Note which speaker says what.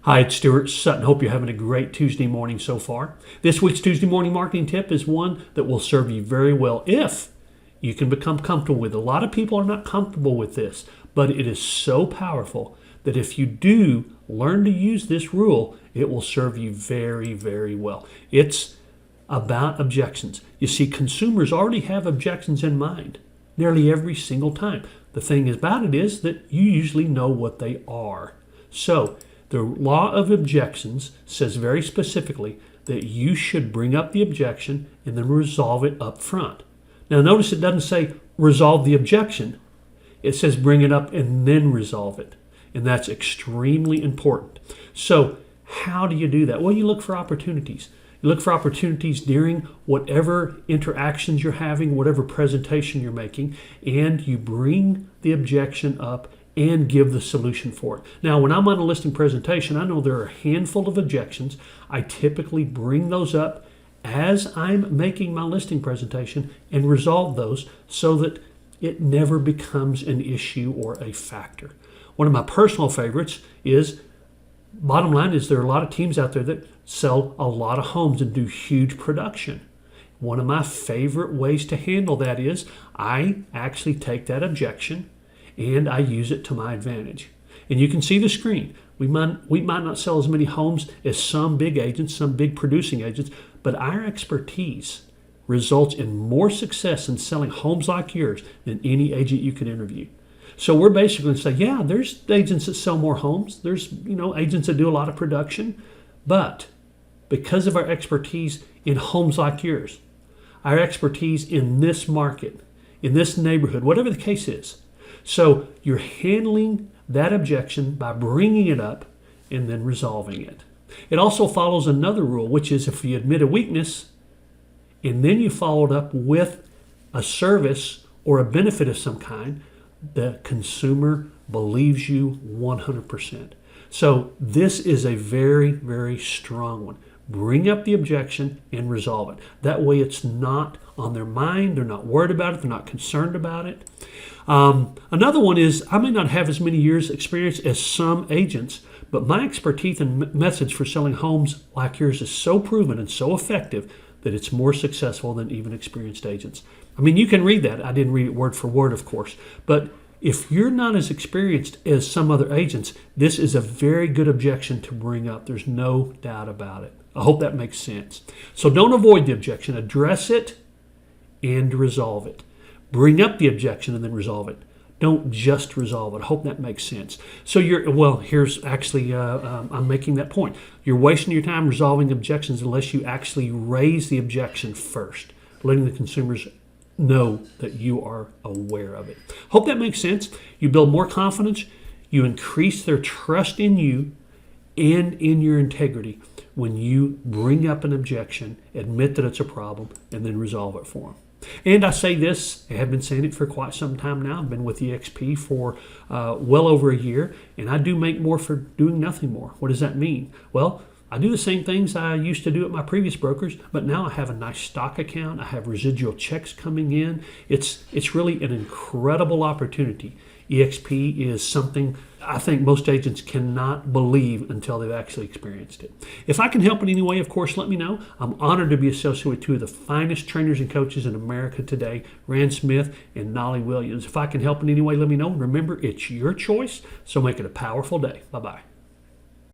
Speaker 1: Hi, it's Stuart, Sutton. Hope you're having a great Tuesday morning so far. This week's Tuesday morning marketing tip is one that will serve you very well if you can become comfortable with it. A lot of people are not comfortable with this, but it is so powerful that if you do learn to use this rule, it will serve you very, very well. It's about objections. You see, consumers already have objections in mind nearly every single time. The thing about it is that you usually know what they are. So, the law of objections says very specifically that you should bring up the objection and then resolve it up front. Now notice it doesn't say resolve the objection. It says bring it up and then resolve it. And that's extremely important. So how do you do that? Well, you look for opportunities. You look for opportunities during whatever interactions you're having, whatever presentation you're making, and you bring the objection up and give the solution for it. Now, when I'm on a listing presentation, I know there are a handful of objections. I typically bring those up as I'm making my listing presentation and resolve those so that it never becomes an issue or a factor. One of my personal favorites is, bottom line is there are a lot of teams out there that sell a lot of homes and do huge production. One of my favorite ways to handle that is I actually take that objection and I use it to my advantage. And you can see the screen. We might not sell as many homes as some big agents, some big producing agents, but our expertise results in more success in selling homes like yours than any agent you could interview. So we're basically going to say, yeah, there's agents that sell more homes. There's agents that do a lot of production. But because of our expertise in homes like yours, our expertise in this market, in this neighborhood, whatever the case is, so you're handling that objection by bringing it up and then resolving it. It also follows another rule, which is if you admit a weakness and then you follow it up with a service or a benefit of some kind, the consumer believes you 100%. So this is a very, very strong one. Bring up the objection and resolve it. That way it's not on their mind. They're not worried about it. They're not concerned about it. Another one is I may not have as many years experience as some agents, but my expertise and methods for selling homes like yours is so proven and so effective that it's more successful than even experienced agents. I mean, you can read that. I didn't read it word for word, of course, but if you're not as experienced as some other agents, this is a very good objection to bring up. There's no doubt about it. I hope that makes sense. So don't avoid the objection. Address it and resolve it. Bring up the objection and then resolve it. Don't just resolve it. I hope that makes sense. So here's actually, I'm making that point. You're wasting your time resolving objections unless you actually raise the objection first, letting the consumers know that you are aware of it. Hope that makes sense. You build more confidence. You increase their trust in you and in your integrity when you bring up an objection, admit that it's a problem, and then resolve it for them. And I say this, I have been saying it for quite some time now. I've been with eXp for well over a year, and I do make more for doing nothing more. What does that mean? Well, I do the same things I used to do at my previous brokers, but now I have a nice stock account. I have residual checks coming in. It's really an incredible opportunity. eXp is something I think most agents cannot believe until they've actually experienced it. If I can help in any way, of course, let me know. I'm honored to be associated with two of the finest trainers and coaches in America today, Rand Smith and Knolly Williams. If I can help in any way, let me know. Remember, it's your choice, so make it a powerful day. Bye-bye.